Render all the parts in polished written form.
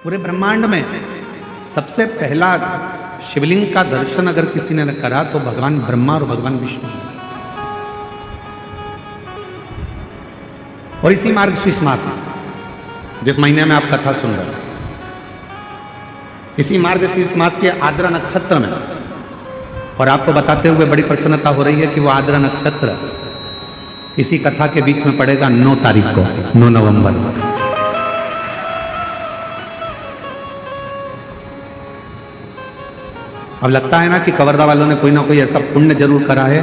पूरे ब्रह्मांड में सबसे पहला शिवलिंग का दर्शन अगर किसी ने करा तो भगवान ब्रह्मा और भगवान विष्णु। और इसी मार्गशीर्ष मास जिस महीने में आप कथा सुन रहे हैं, इसी मार्गशीर्ष मास के आर्द्रा नक्षत्र में, और आपको बताते हुए बड़ी प्रसन्नता हो रही है कि वो आर्द्रा नक्षत्र इसी कथा के बीच में पड़ेगा 9 तारीख को, 9 नवंबर। अब लगता है ना कि कवर्धा वालों ने कोई ना कोई ऐसा पुण्य जरूर करा है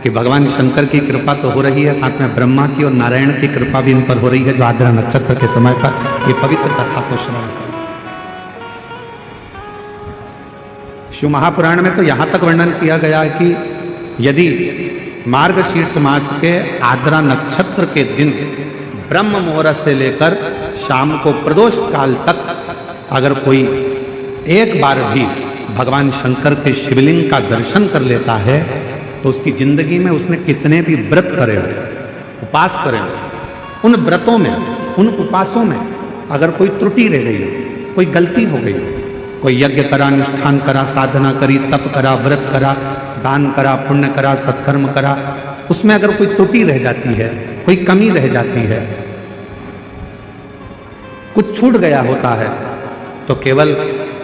कि भगवान शंकर की कृपा तो हो रही है, साथ में ब्रह्मा की और नारायण की कृपा भी इन पर हो रही है, जो आर्द्रा नक्षत्र के समय पर ये पवित्र कथा को श्रवण कर। शिव महापुराण में तो यहां तक वर्णन किया गया है कि यदि मार्गशीर्ष मास के आर्द्रा नक्षत्र के दिन ब्रह्म मुहूर्त से लेकर शाम को प्रदोष काल तक अगर कोई एक बार भी भगवान शंकर के शिवलिंग का दर्शन कर लेता है तो उसकी जिंदगी में उसने कितने भी व्रत करे हो, उपास करे हो, उन व्रतों में, उन उपासों में अगर कोई त्रुटि रह गई हो, कोई गलती हो गई, कोई यज्ञ करा, अनुष्ठान करा, साधना करी, तप करा, व्रत करा, दान करा, पुण्य करा, सत्कर्म करा, उसमें अगर कोई त्रुटि रह जाती है, कोई कमी रह जाती है, कुछ छूट गया होता है, तो केवल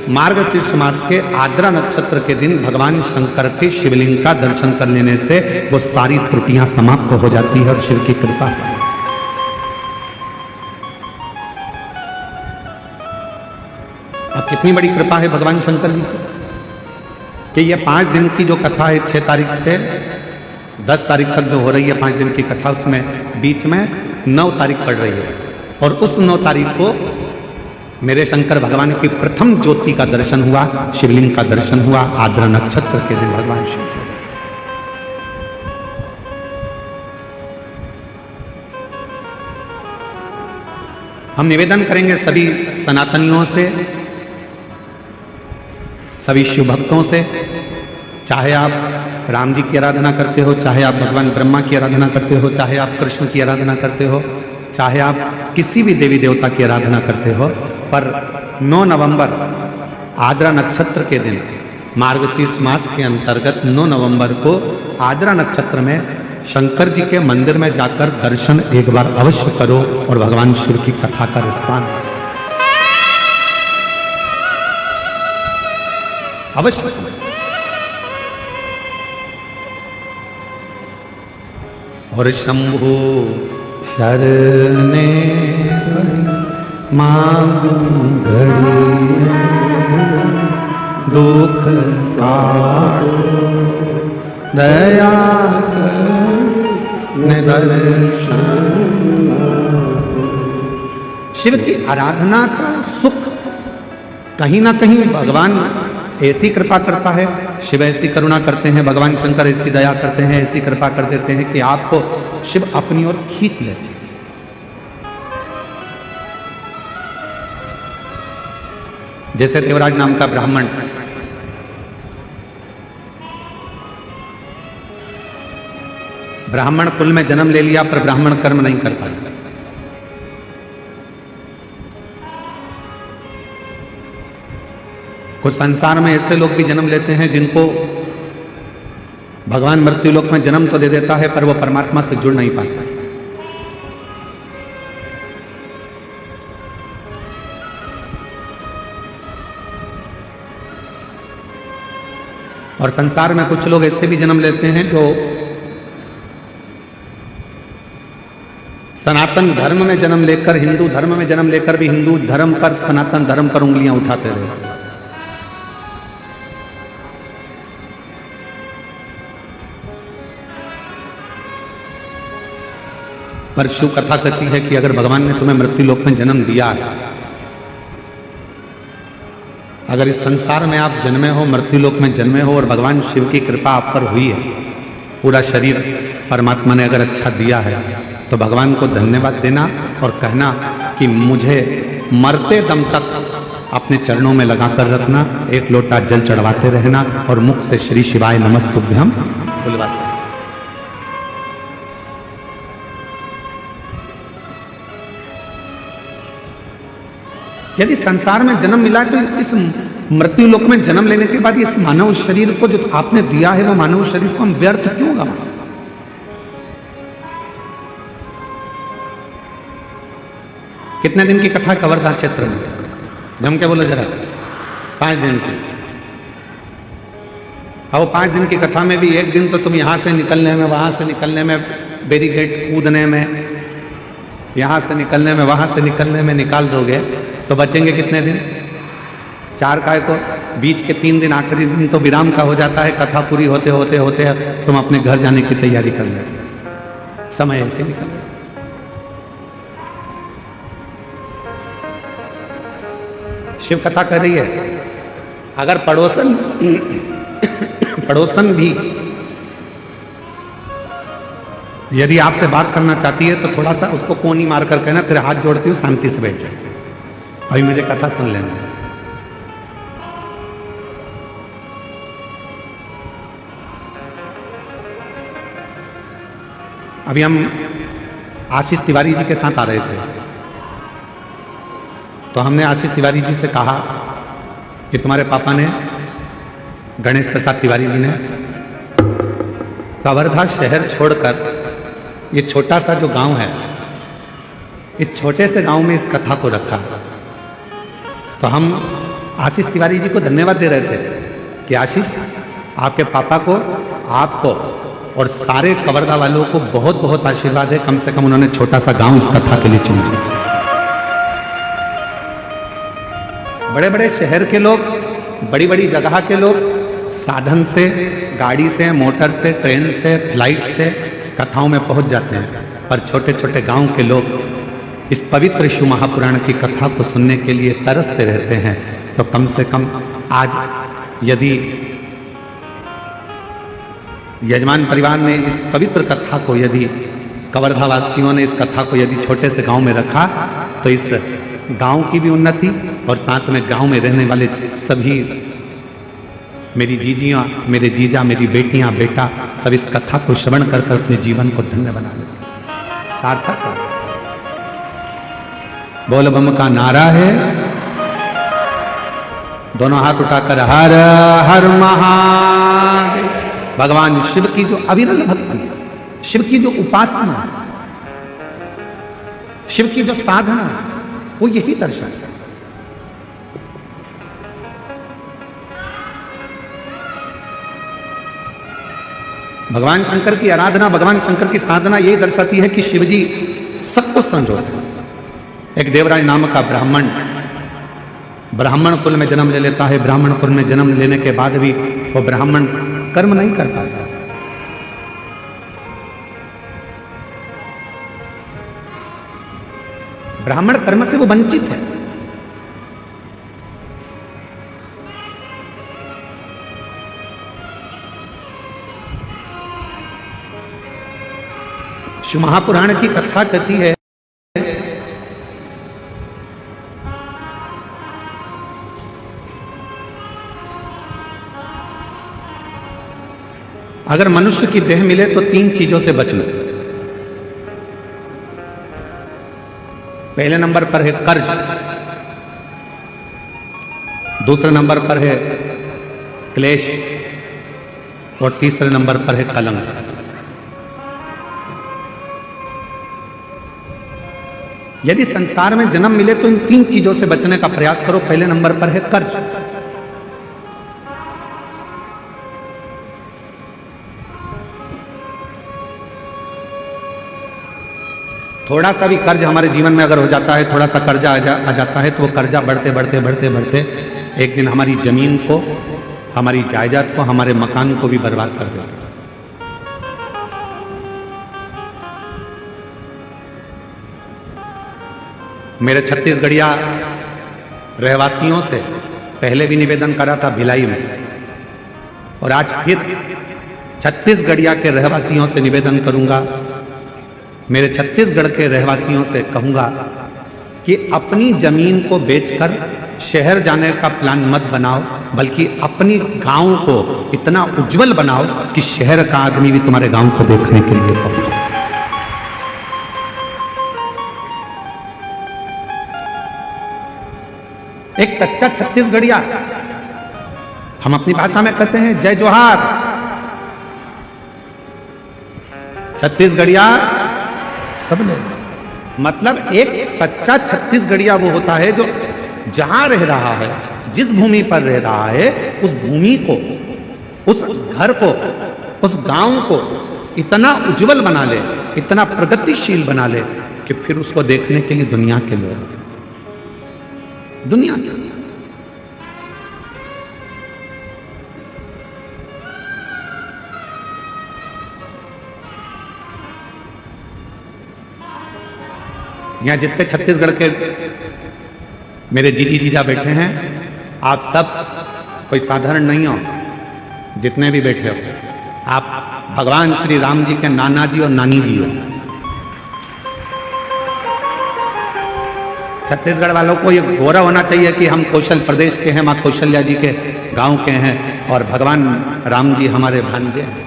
मार्गशीर्ष मास के आर्द्रा नक्षत्र के दिन भगवान शंकर के शिवलिंग का दर्शन कर लेने से वो सारी त्रुटियां समाप्त हो जाती है और शिव की कृपा। अब कितनी बड़ी कृपा है भगवान शंकर की कि ये 5 दिन की जो कथा है, 6 तारीख से 10 तारीख तक जो हो रही है 5 दिन की कथा, उसमें बीच में 9 तारीख पड़ रही है, और उस 9 तारीख को मेरे शंकर भगवान की प्रथम ज्योति का दर्शन हुआ, शिवलिंग का दर्शन हुआ आर्द्रा नक्षत्र के दिन भगवान शंकर। हम निवेदन करेंगे सभी सनातनियों से, सभी शिव भक्तों से, चाहे आप राम जी की आराधना करते हो, चाहे आप भगवान ब्रह्मा की आराधना करते हो, चाहे आप कृष्ण की आराधना करते हो, चाहे आप किसी भी देवी देवता की आराधना करते हो, पर 9 नवंबर आर्द्रा नक्षत्र के दिन, मार्गशीर्ष मास के अंतर्गत 9 नवंबर को आर्द्रा नक्षत्र में शंकर जी के मंदिर में जाकर दर्शन एक बार अवश्य करो और भगवान शिव की कथा का रिस्पान अवश्य। और शंभु शरणे मांगू घड़ी दुख काटो दया कर दर्शन। शिव की आराधना का सुख कहीं ना कहीं भगवान ऐसी कृपा करता है, शिव ऐसी करुणा करते हैं, भगवान शंकर ऐसी दया करते हैं, ऐसी कृपा कर देते हैं कि आपको शिव अपनी ओर खींच लेते हैं। जैसे देवराज नाम का ब्राह्मण ब्राह्मण कुल में जन्म ले लिया पर ब्राह्मण कर्म नहीं कर पाया। कुछ संसार में ऐसे लोग भी जन्म लेते हैं जिनको भगवान मृत्यु लोक में जन्म तो दे देता है पर वो परमात्मा से जुड़ नहीं पाता। और संसार में कुछ लोग ऐसे भी जन्म लेते हैं जो सनातन धर्म में जन्म लेकर, हिंदू धर्म में जन्म लेकर भी हिंदू धर्म पर, सनातन धर्म पर उंगलियां उठाते रहते हैं। पर शिव कथा कहती है कि अगर भगवान ने तुम्हें मृत्यु लोक में जन्म दिया है, अगर इस संसार में आप जन्मे हो, मृत्यु लोक में जन्मे हो और भगवान शिव की कृपा आप पर हुई है, पूरा शरीर परमात्मा ने अगर अच्छा दिया है, तो भगवान को धन्यवाद देना और कहना कि मुझे मरते दम तक अपने चरणों में लगाकर रखना, एक लोटा जल चढ़वाते रहना और मुख से श्री शिवाय नमस्तुभ्यम बुलवाते। यदि संसार में जन्म मिला है तो इस मृत्यु लोक में जन्म लेने के बाद इस मानव शरीर को जो आपने दिया है वो मानव शरीर को हम व्यर्थ क्यों गवाएं? कितने दिन की कथा कवर्धा क्षेत्र में? जम के बोलो जरा। 5 दिन की। अब 5 दिन की कथा में भी एक दिन तो तुम यहां से निकलने में, वहां से निकलने में, बैरिकेड कूदने में, यहां से निकलने में, वहां से निकलने में निकाल दोगे तो बचेंगे कितने दिन? 4 काय को बीच के 3 दिन, आखिरी दिन तो विराम का हो जाता है। कथा पूरी होते होते होते तुम अपने घर जाने की तैयारी कर ले। समय ऐसे निकल। शिव कथा कह रही है अगर पड़ोसन भी यदि आपसे बात करना चाहती है तो थोड़ा सा उसको कोनी मार कर कहना तेरे हाथ जोड़ती हूँ, शांति से बैठ जाए, अभी मुझे कथा सुन लेना। अभी हम आशीष तिवारी जी के साथ आ रहे थे तो हमने आशीष तिवारी जी से कहा कि तुम्हारे पापा ने, गणेश प्रसाद तिवारी जी ने, कवर्धा शहर छोड़कर ये छोटा सा जो गांव है, इस छोटे से गांव में इस कथा को रखा। तो हम आशीष तिवारी जी को धन्यवाद दे रहे थे कि आशीष, आपके पापा को, आपको और सारे कवर्धा वालों को बहुत बहुत आशीर्वाद है, कम से कम उन्होंने छोटा सा गांव इस कथा के लिए चुन लिया। बड़े बड़े शहर के लोग, बड़ी बड़ी जगह के लोग साधन से, गाड़ी से, मोटर से, ट्रेन से, फ्लाइट से कथाओं में पहुंच जाते हैं, पर छोटे छोटे गांव के लोग इस पवित्र शिव महापुराण की कथा को सुनने के लिए तरसते रहते हैं। तो कम से कम आज यदि यजमान परिवार ने इस पवित्र कथा को, यदि कवर्धा वासियों ने इस कथा को यदि छोटे से गांव में रखा तो इस गांव की भी उन्नति और साथ में गांव में रहने वाले सभी, मेरी जीजियां, मेरे जीजा, मेरी बेटियां, बेटा, सब इस कथा को श्रवण कर कर अपने जीवन को धन्य बना ले, सार्थक है। बोल बम का नारा है, दोनों हाथ उठाकर हर हर महादेव। भगवान शिव की जो अविरल भक्ति है, शिव की जो उपासना है, शिव की जो साधना है, वो यही दर्शन है। भगवान शंकर की आराधना, भगवान शंकर की साधना यही दर्शाती है कि शिवजी सबको संजोते हैं। एक देवराज नाम का ब्राह्मण कुल में जन्म ले लेता है। ब्राह्मण कुल में जन्म लेने के बाद भी वो ब्राह्मण कर्म नहीं कर पाता। ब्राह्मण कर्म से वो वंचित है। शिव महापुराण की कथा कहती है अगर मनुष्य की देह मिले तो 3 चीजों से बचना। पहले नंबर पर है कर्ज, दूसरे नंबर पर है क्लेश और तीसरे नंबर पर है कलंक। यदि संसार में जन्म मिले तो इन 3 चीजों से बचने का प्रयास करो। पहले नंबर पर है कर्ज। थोड़ा सा भी कर्ज हमारे जीवन में अगर हो जाता है, थोड़ा सा कर्जा आ जाता है तो वो कर्जा बढ़ते बढ़ते बढ़ते बढ़ते एक दिन हमारी जमीन को, हमारी जायदाद को, हमारे मकान को भी बर्बाद कर देता है। मेरे छत्तीसगढ़िया रहवासियों से पहले भी निवेदन करा था भिलाई में, और आज फिर छत्तीसगढ़िया के रहवासियों से निवेदन करूंगा, मेरे छत्तीसगढ़ के रहवासियों से कहूंगा कि अपनी जमीन को बेचकर शहर जाने का प्लान मत बनाओ, बल्कि अपनी गांव को इतना उज्जवल बनाओ कि शहर का आदमी भी तुम्हारे गांव को देखने के लिए पहुंचे। एक सच्चा छत्तीसगढ़िया, हम अपनी भाषा में कहते हैं जय जोहार। छत्तीसगढ़िया सब लोग, मतलब एक सच्चा छत्तीसगढ़िया वो होता है जो जहां रह रहा है, जिस भूमि पर रह रहा है, उस भूमि को, उस घर को, उस गांव को इतना उज्जवल बना ले, इतना प्रगतिशील बना ले कि फिर उसको देखने के लिए दुनिया के लोग, दुनिया के यहां जितने छत्तीसगढ़ के मेरे जीजी जीजा बैठे हैं, आप सब कोई साधारण नहीं हो। जितने भी बैठे हो, आप भगवान श्री राम जी के नाना जी और नानी जी हो। छत्तीसगढ़ वालों को ये गौरव होना चाहिए कि हम कौशल प्रदेश के हैं, मां कौशल्या जी के गांव के हैं और भगवान राम जी हमारे भांजे हैं।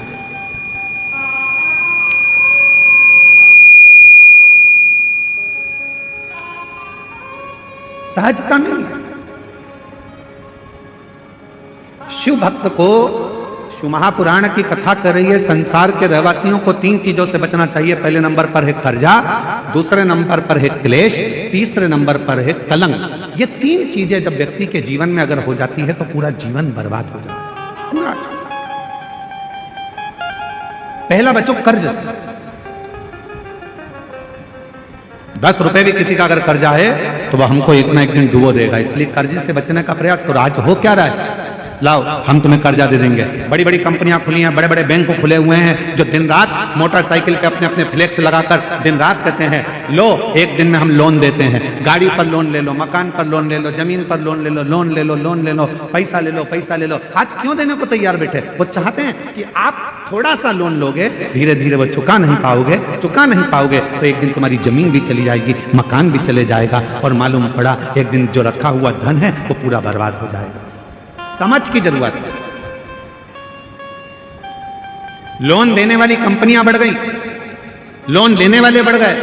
सहजता नहीं है। शिव भक्त को शिव महापुराण की कथा कर रही है, संसार के रहवासियों को 3 चीजों से बचना चाहिए। पहले नंबर पर है कर्जा, दूसरे नंबर पर है क्लेश, तीसरे नंबर पर है कलंक। ये 3 चीजें जब व्यक्ति के जीवन में अगर हो जाती है तो पूरा जीवन बर्बाद हो जाता है, पूरा। पहला बचो कर्ज से। 10 रुपए भी किसी का अगर कर्जा है तो वह हमको एक ना एक दिन डुबो देगा, इसलिए कर्जे से बचने का प्रयास करो। आज हो क्या रहा है, लाओ हम तुम्हें कर्जा दे देंगे। बड़ी बड़ी कंपनियां खुली हैं, बड़े बड़े बैंक खुले हुए हैं जो दिन रात मोटरसाइकिल पे अपने अपने फ्लेक्स लगाकर दिन रात कहते हैं लो एक दिन में हम लोन देते हैं। गाड़ी पर लोन ले लो, मकान पर लोन ले लो, जमीन पर लोन ले लो, लोन ले लो, लोन ले लो, पैसा ले लो, पैसा ले लो। आज क्यों देने को तैयार बैठे? वो चाहते हैं कि आप थोड़ा सा लोन लोगे, धीरे धीरे वो चुका नहीं पाओगे तो एक दिन तुम्हारी जमीन भी चली जाएगी, मकान भी चले जाएगा और मालूम पड़ा एक दिन जो रखा हुआ धन है वो पूरा बर्बाद हो जाएगा। समझ की जरूरत है। लोन देने वाली कंपनियां बढ़ गई, लोन लेने वाले बढ़ गए,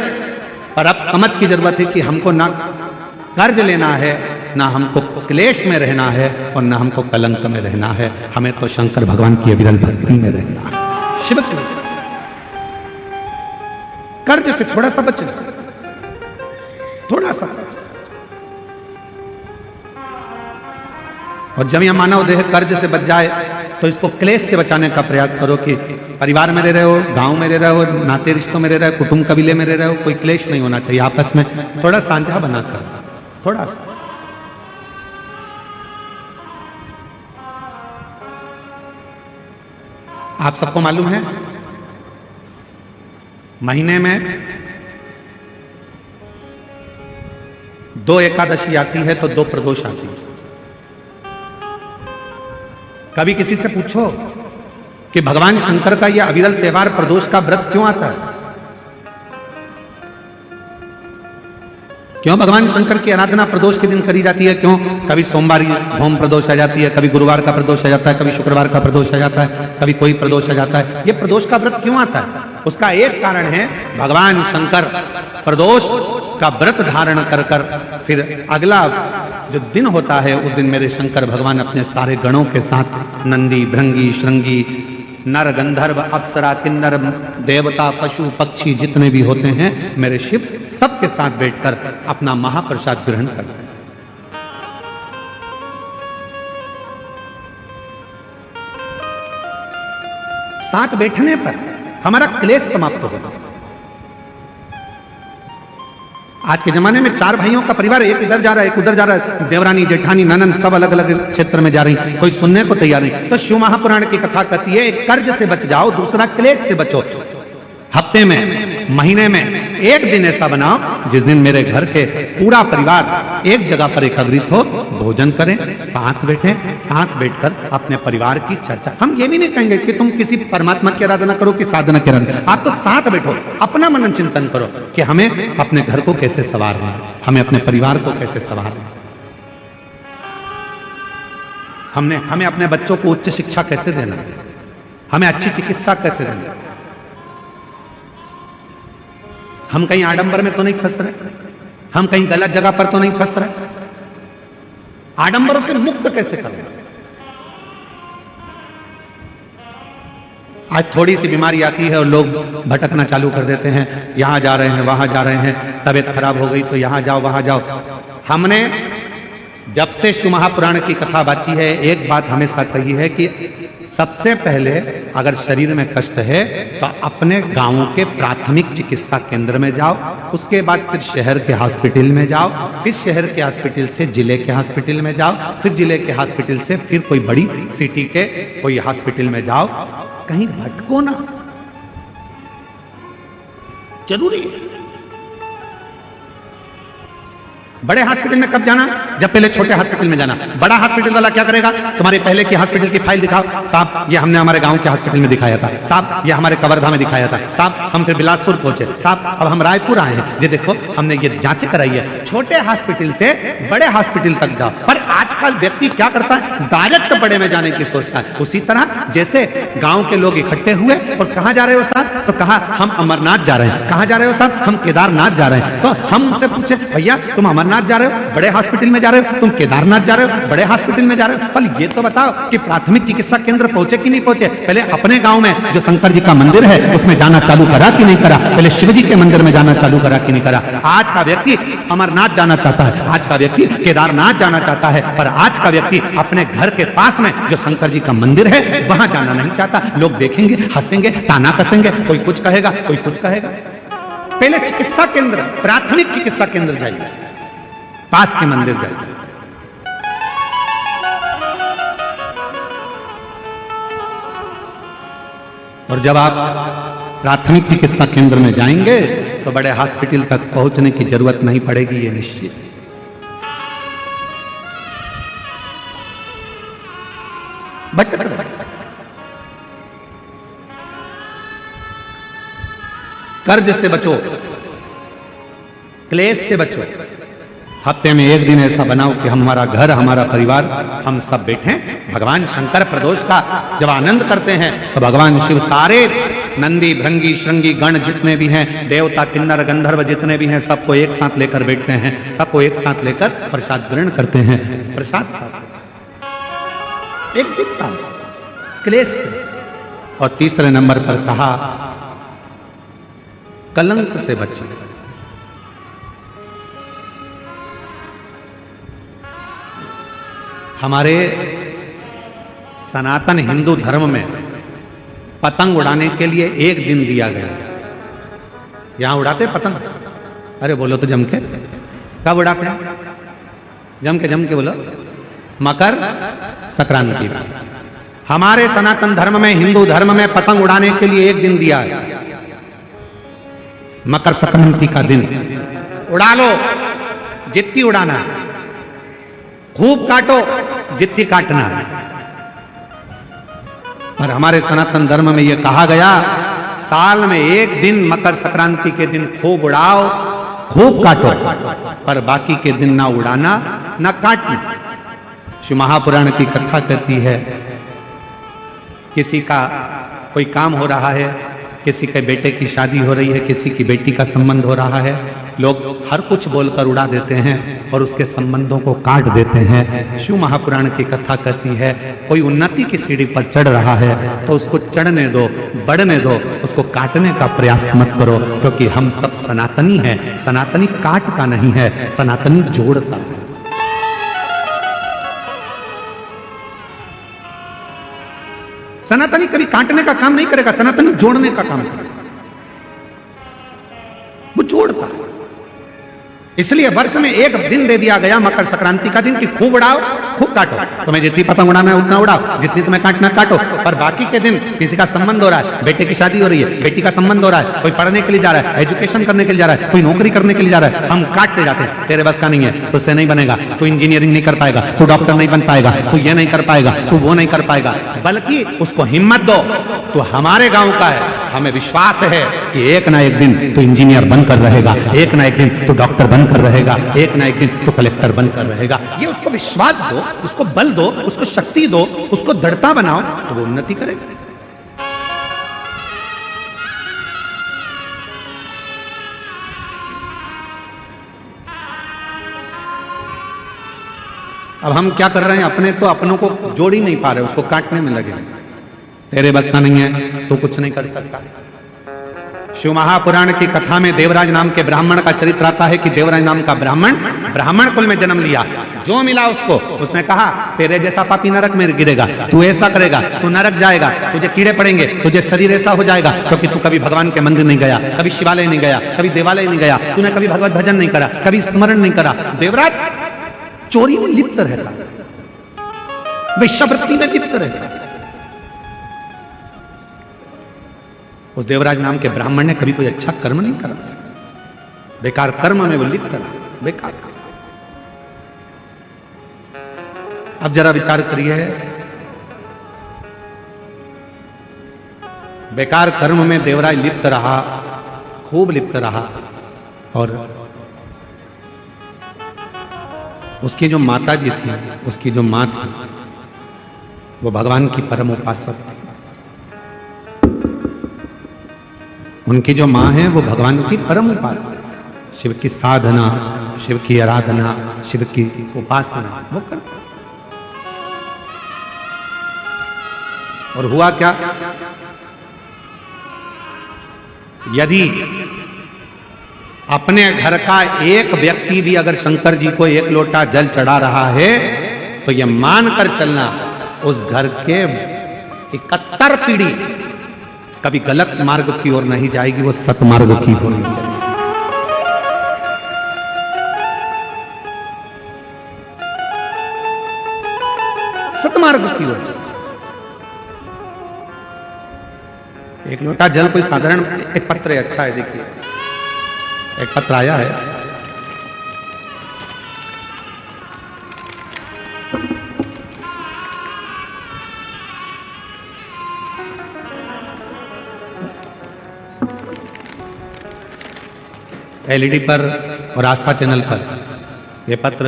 पर अब समझ की जरूरत है कि हमको ना कर्ज लेना है, ना हमको क्लेश में रहना है और ना हमको कलंक में रहना है। हमें तो शंकर भगवान की अविरल भक्ति में रहना है, शिव की। कर्ज से थोड़ा सा बचना, थोड़ा सा। और जब यह मानव देह कर्ज से बच जाए तो इसको क्लेश से बचाने का प्रयास करो कि परिवार में रह रहे हो, गांव में रह रहे हो, नाते रिश्तों में रह रहे हो, कुटुंब कबीले में रह रहे हो, कोई क्लेश नहीं होना चाहिए आपस में। थोड़ा साझा बनाकर, थोड़ा सा। आप सबको मालूम है महीने में 2 एकादशी आती है तो 2 प्रदोष आती है। कभी किसी से पूछो कि भगवान शंकर का यह अविरल त्योहार प्रदोष का व्रत क्यों आता है? क्यों भगवान शंकर की आराधना प्रदोष के दिन करी जाती है? क्यों? कभी सोमवार होम प्रदोष आ जाती है, कभी गुरुवार का प्रदोष आ जाता है, कभी शुक्रवार का प्रदोष आ जाता है, कभी कोई प्रदोष आ जाता है। ये प्रदोष का व्रत क्यों आता है? उसका एक कारण है, भगवान शंकर प्रदोष का व्रत धारण कर कर फिर अगला जो दिन होता है उस दिन मेरे शंकर भगवान अपने सारे गणों के साथ नंदी, भृंगी, श्रृंगी, नर, गंधर्व, अप्सरा, किन्नर, देवता, पशु, पक्षी जितने भी होते हैं मेरे शिव सबके साथ बैठकर अपना महाप्रसाद ग्रहण करते हैं। साथ बैठने पर हमारा क्लेश समाप्त होगा। आज के जमाने में 4 भाइयों का परिवार, एक इधर जा रहा है, एक उधर जा रहा है, देवरानी, जेठानी, ननंद सब अलग अलग क्षेत्र में जा रही, कोई सुनने को तैयार नहीं। तो शिव महापुराण की कथा कहती है एक कर्ज से बच जाओ, दूसरा क्लेश से बचो। हफ्ते में, महीने में एक दिन ऐसा बनाओ जिस दिन मेरे घर के पूरा परिवार एक जगह पर एकत्रित हो, भोजन करें, साथ बैठे, साथ बैठकर अपने परिवार की चर्चा। हम ये भी नहीं कहेंगे कि तुम किसी परमात्मा की आराधना करो कि साधना की आराधना, आप तो साथ बैठो, अपना मनन चिंतन करो कि हमें अपने घर को कैसे संवारना है, हमें अपने परिवार को कैसे संवारना है, हमें अपने बच्चों को उच्च शिक्षा कैसे देना है, हमें अच्छी चिकित्सा कैसे देना है। हम कहीं आडंबर में तो नहीं फंस रहे, हम कहीं गलत जगह पर तो नहीं फंस रहे। आडंबरों से मुक्त कैसे करूं? आज थोड़ी सी बीमारी आती है और लोग भटकना चालू कर देते हैं, यहां जा रहे हैं, वहां जा रहे हैं, तबीयत खराब हो गई तो यहां जाओ वहां जाओ। हमने जब से शिव महापुराण की कथा बाची है, एक बात हमेशा कही है कि सबसे पहले अगर शरीर में कष्ट है तो अपने गांव के प्राथमिक चिकित्सा केंद्र में जाओ, उसके बाद फिर शहर के हॉस्पिटल में जाओ, फिर शहर के हॉस्पिटल से जिले के हॉस्पिटल में जाओ, फिर जिले के हॉस्पिटल से फिर कोई बड़ी सिटी के कोई हॉस्पिटल में जाओ। कहीं भटको ना, जरूरी है। बड़े हॉस्पिटल में कब जाना? जब पहले छोटे हॉस्पिटल में जाना। बड़ा हॉस्पिटल वाला क्या करेगा? तुम्हारे पहले के हॉस्पिटल की फाइल दिखाओ, साहब ये हमने हमारे गांव के हॉस्पिटल में दिखाया था, साहब ये हमारे कवर्धा में दिखाया था, साहब हम फिर बिलासपुर पहुंचे, साहब अब हम रायपुर आए हैं, ये देखो हमने ये जांचें कराई है। छोटे हॉस्पिटल से बड़े हॉस्पिटल तक जाओ। पर आजकल व्यक्ति क्या करता है? डायरेक्ट बड़े में जाने की सोचता है। उसी तरह जैसे गांव के लोग इकट्ठे हुए और कहां जा रहे हो साहब? तो कहा हम अमरनाथ जा रहे हैं। कहां जा रहे हो साहब? हम केदारनाथ जा रहे हैं। तो हम उनसे पूछे, भैया तुम अमरनाथ जा रहे हो, बड़े हॉस्पिटल में जा रहे हो, तुम केदारनाथ जा रहे हो, बड़े हॉस्पिटल में जा रहे हो, पर ये तो बताओ कि प्राथमिक चिकित्सा केंद्र पहुंचे कि नहीं पहुंचे? पहले अपने गांव में जो शंकर जी का मंदिर है उसमें जाना चालू करा कि नहीं करा? पहले शिव जी के मंदिर में जाना चालू करा कि नहीं करा? आज का व्यक्ति अमरनाथ जाना चाहता है, आज का व्यक्ति केदारनाथ जाना चाहता है, पर आज का व्यक्ति अपने घर के पास में जो शंकर जी का मंदिर है वहां जाना नहीं चाहता। लोग देखेंगे, हंसेंगे, ताना कसेंगे, कोई कुछ कहेगा, कोई कुछ कहेगा। पहले चिकित्सा केंद्र, प्राथमिक चिकित्सा केंद्र जाइए, पास के मंदिर जाइए। और जब आप प्राथमिक चिकित्सा केंद्र में जाएंगे तो बड़े हॉस्पिटल तक पहुंचने की जरूरत नहीं पड़ेगी, ये निश्चित। कर्ज से बचो, क्लेश से बचो। हफ्ते में एक दिन ऐसा बनाओ कि हमारा घर, हमारा परिवार, हम सब बैठे भगवान शंकर प्रदोष का जब आनंद करते हैं तो भगवान शिव सारे नंदी भृंगी श्रृंगी गण जितने भी हैं, देवता किन्नर गंधर्व जितने भी हैं, सबको एक साथ लेकर बैठते हैं, सबको एक साथ लेकर प्रसाद ग्रहण करते हैं। प्रसाद एकजुटता, क्लेश। और तीसरे नंबर पर कहा कलंक से बचिए। हमारे सनातन हिंदू धर्म में पतंग उड़ाने के लिए एक दिन दिया गया। यहां उड़ाते पतंग? अरे बोलो तो जम के। कब उड़ाते हैं? जम के बोलो। मकर संक्रांति। हमारे सनातन धर्म में, हिंदू धर्म में पतंग उड़ाने के लिए एक दिन दिया है, मकर संक्रांति का दिन। उड़ा लो जितनी उड़ाना है, खूब काटो जितनी काटना है। पर हमारे सनातन धर्म में यह कहा गया साल में एक दिन मकर संक्रांति के दिन खूब उड़ाओ, खूब काटो, पर बाकी के दिन ना उड़ाना ना काटना। शिव महापुराण की कथा कहती है किसी का कोई काम हो रहा है, किसी के बेटे की शादी हो रही है, किसी की बेटी का संबंध हो रहा है, लोग हर कुछ बोलकर उड़ा देते हैं और उसके संबंधों को काट देते हैं। शिव महापुराण की कथा कहती है कोई उन्नति की सीढ़ी पर चढ़ रहा है तो उसको चढ़ने दो, बढ़ने दो, उसको काटने का प्रयास मत करो, क्योंकि हम सब सनातनी हैं। सनातनी काटता नहीं है, सनातनी जोड़ता है। सनातनी कभी काटने का काम नहीं करेगा, सनातनी जोड़ने का काम करेगा, वो जोड़ता है। इसलिए वर्ष में एक दिन दे दिया गया मकर संक्रांति का दिन कि खूब उड़ाओ, खूब काटो। तुम्हें जितनी पतंग उड़ाना है उतना उड़ाओ, जितनी तुम्हें काटना काटो, पर बाकी के दिन किसी का संबंध हो रहा है, बेटे की शादी हो रही है, बेटी का संबंध हो रहा है, कोई पढ़ने के लिए जा रहा है, एजुकेशन करने के लिए जा रहा है, कोई नौकरी करने के लिए जा रहा है, हम काटते जाते हैं। तेरे बस का नहीं है, तुझसे नहीं बनेगा, तू इंजीनियरिंग नहीं कर पाएगा, तू डॉक्टर नहीं बन पाएगा, तू ये नहीं कर पाएगा, तू वो नहीं कर पाएगा। बल्कि उसको हिम्मत दो, तो हमारे गांव का है, हमें विश्वास है कि एक ना एक दिन तो इंजीनियर बनकर रहेगा, एक ना एक दिन तो डॉक्टर बनकर रहेगा, एक ना एक दिन तो कलेक्टर बनकर रहेगा। ये उसको विश्वास दो, उसको बल दो, उसको शक्ति दो, उसको दृढ़ता बनाओ, तो वो उन्नति करेगा। अब हम क्या कर रहे हैं, अपने तो अपनों को जोड़ ही नहीं पा रहे, उसको काटने में लगे। तेरे बस का नहीं है तो कुछ नहीं कर सकता। शिव महापुराण की कथा में देवराज नाम के ब्राह्मण का चरित्र आता है कि देवराज नाम का ब्राह्मण कुल में जन्म लिया। जो मिला उसको, उसने कहा तेरे जैसा पापी नरक में गिरेगा, तू ऐसा करेगा, तू नरक जाएगा, तुझे कीड़े पड़ेंगे, तुझे शरीर ऐसा हो जाएगा, क्योंकि तू कभी भगवान के मंदिर नहीं गया, कभी शिवालय नहीं गया, कभी देवालय नहीं गया, तूने कभी भगवत भजन नहीं करा, कभी स्मरण नहीं करा। देवराज चोरी में लिप्त रहता, वेश्यावृत्ति में लिप्त रहता। उस देवराज नाम के ब्राह्मण ने कभी कोई अच्छा कर्म नहीं करा, बेकार कर्म में वो लिप्त रहा, बेकार। अब जरा विचार करिए, बेकार कर्म में देवराज लिप्त रहा, खूब लिप्त रहा, और उसकी जो माता जी थी, उसकी जो मां थी, वो भगवान की परम उपासक थी। उनकी जो मां है वो भगवान की परम उपासक, शिव की साधना, शिव की आराधना, शिव की उपासना वो कर। और हुआ क्या, यदि अपने घर का एक व्यक्ति भी अगर शंकर जी को एक लोटा जल चढ़ा रहा है तो यह मानकर चलना उस घर के 71 पीढ़ी कभी गलत मार्ग की ओर नहीं जाएगी, वो सतमार्ग की ओर नहीं जाएगी। सतमार्ग की ओर जाएगी। एक लोटा जल कोई साधारण, एक पत्र है, अच्छा है, देखिए एक पत्र आया है, एलईडी पर और आस्था चैनल पर यह पत्र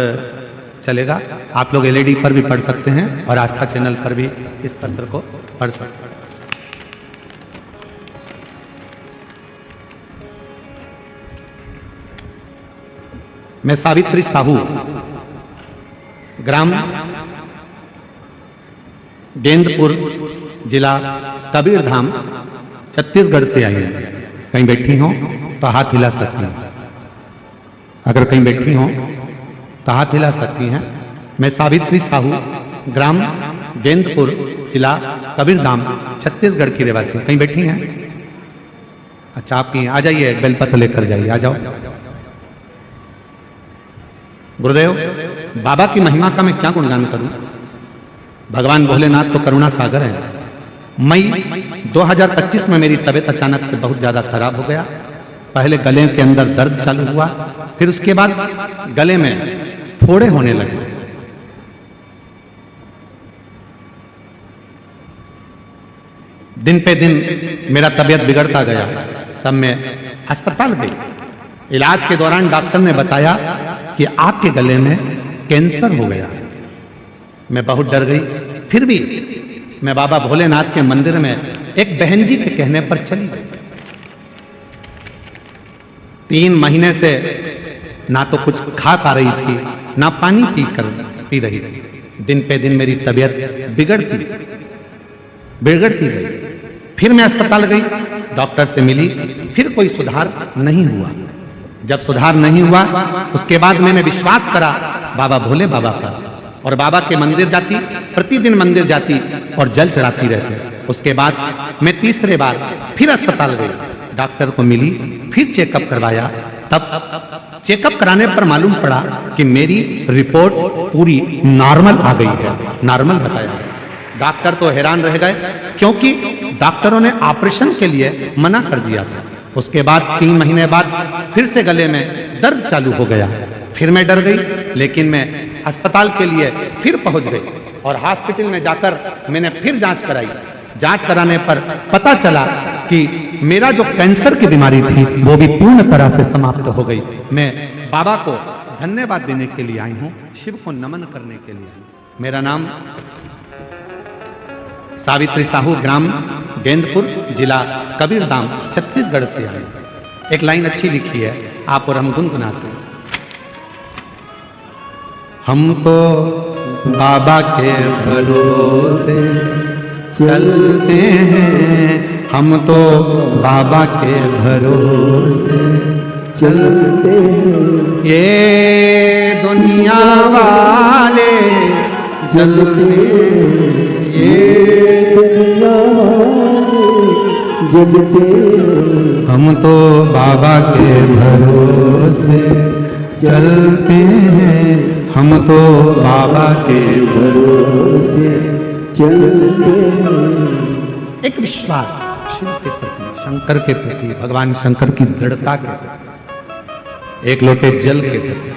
चलेगा। आप लोग एलईडी पर भी पढ़ सकते हैं और आस्था चैनल पर भी इस पत्र को पढ़ सकते हैं। मैं सावित्री साहू, ग्राम गेंदपुर, जिला कबीरधाम, छत्तीसगढ़ से आई हैं। कहीं बैठी हो तो हाथ हिला सकती हैं, अगर कहीं बैठी हो तो हाथ हिला सकती हैं। मैं सावित्री साहू, ग्राम गेंदपुर, जिला कबीरधाम, छत्तीसगढ़ की रहवासी। कहीं बैठी हैं? अच्छा, आपकी आ जाइए, बेलपत्र लेकर जाइए, आ जाओ। गुरुदेव, बाबा की महिमा का मैं क्या गुणगान करूं? भगवान भोलेनाथ तो करुणा सागर है। मई 2025 में मेरी तबीयत अचानक से बहुत ज्यादा खराब हो गया। पहले गले के अंदर दर्द चालू हुआ, फिर उसके बाद गले में फोड़े होने लगे। दिन पे दिन मेरा तबीयत बिगड़ता गया। तब मैं अस्पताल गई। इलाज के दौरान डॉक्टर ने बताया कि आपके गले में कैंसर हो गया है। मैं बहुत डर गई। फिर भी मैं बाबा भोलेनाथ के मंदिर में एक बहन जी के कहने पर चली गई। 3 महीने से ना तो कुछ खा पा रही थी, ना पानी पी रही थी। दिन पे दिन मेरी तबीयत बिगड़ती गई। फिर मैं अस्पताल गई, डॉक्टर से मिली, फिर कोई सुधार नहीं हुआ। जब सुधार नहीं हुआ, उसके बाद मैंने विश्वास करा बाबा भोले बाबा पर, और बाबा के मंदिर जाती, प्रतिदिन मंदिर जाती और जल चढ़ाती रहती। उसके बाद मैं तीसरे बार फिर अस्पताल गई, डॉक्टर को मिली, फिर चेकअप करवाया। तब चेकअप कराने पर मालूम पड़ा कि मेरी रिपोर्ट पूरी नॉर्मल आ गई है, नॉर्मल बताया। डॉक्टर तो हैरान रह गए, क्योंकि डॉक्टरों ने ऑपरेशन के लिए मना कर दिया था। उसके बाद 3 महीने बाद फिर से गले में दर्द चालू हो गया। फिर मैं डर गई, लेकिन मैं अस्पताल के लिए फिर पहुंच गई और हॉस्पिटल में जाकर मैंने फिर जांच कराई। जांच कराने पर पता चला कि मेरा जो कैंसर की बीमारी थी वो भी पूर्ण तरह से समाप्त हो गई। मैं बाबा को धन्यवाद देने के लिए आई हूँ, शिव को नमन करने के लिए आई हूँ। मेरा नाम सावित्री साहू, ग्राम गेंदपुर, जिला कबीरधाम, छत्तीसगढ़ से आई। एक लाइन अच्छी लिखी है, आप और हम गुनगुनाते हैं। हम तो बाबा के भरोसे चलते हैं, हम तो बाबा के भरोसे चलते हैं। ये दुनिया वाले जलते, ये दुनिया वाले जलते, हम तो बाबा के भरोसे चलते हैं, हम तो बाबा के भरोसे चलते हैं। एक विश्वास शिव के प्रति, शंकर के प्रति, भगवान शंकर की दृढ़ता के प्रति, एक लोटे जल के प्रति।